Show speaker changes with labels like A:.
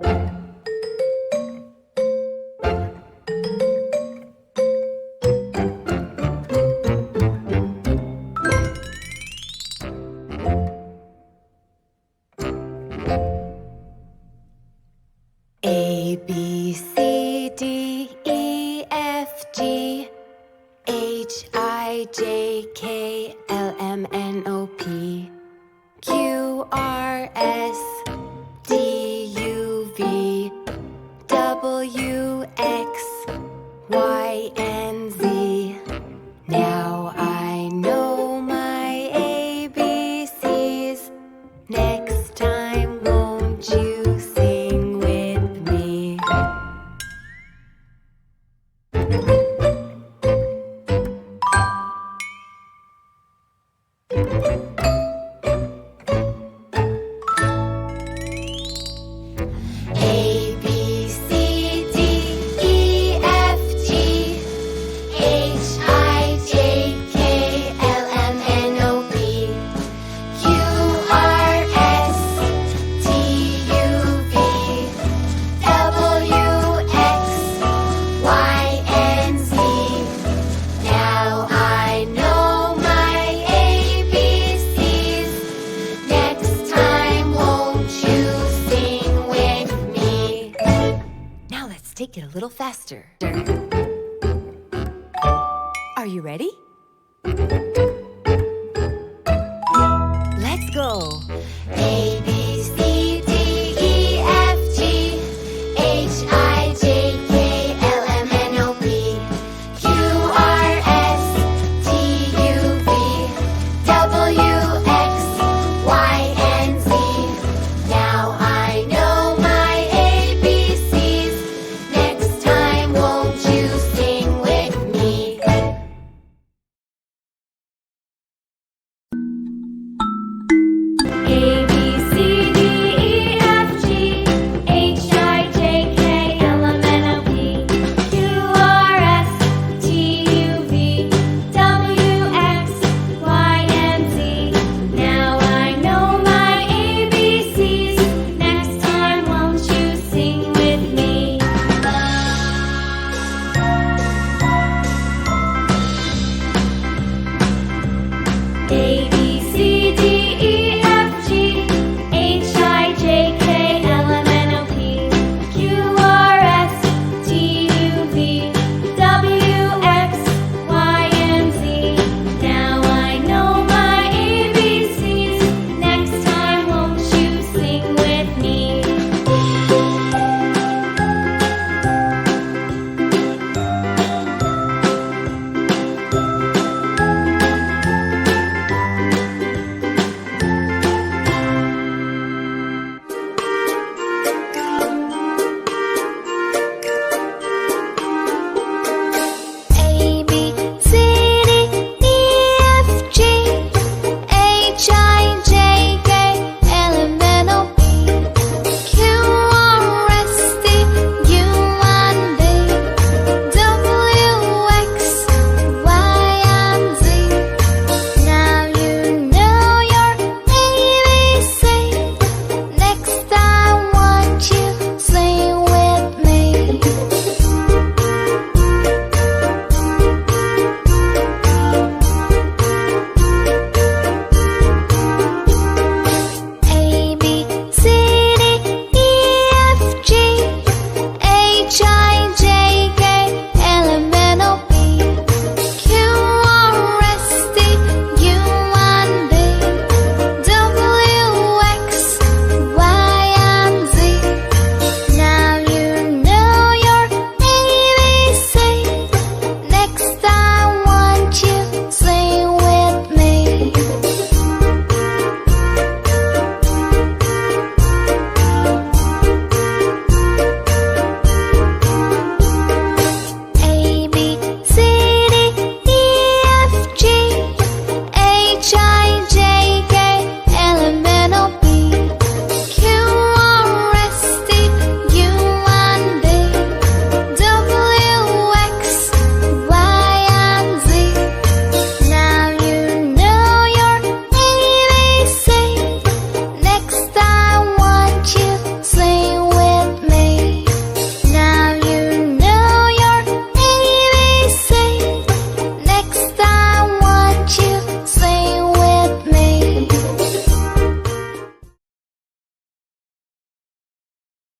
A: A, B, C, D, E, F, G, H, I, J, K, L, M, N, O, P, Q, R, S, T, U, V, W, X, Y, and Z. Now I know my ABCs. Next time, won't you sing with me? A, B, C, D, E, F, G, H, I, J, K, L, M, N, O, P, Q, R, S, T, U, V, W, X, Y, and Z. Now I know my ABCs. Next time, won't you sing with me? Now let's take it a little faster. Are you ready? Let's go. A,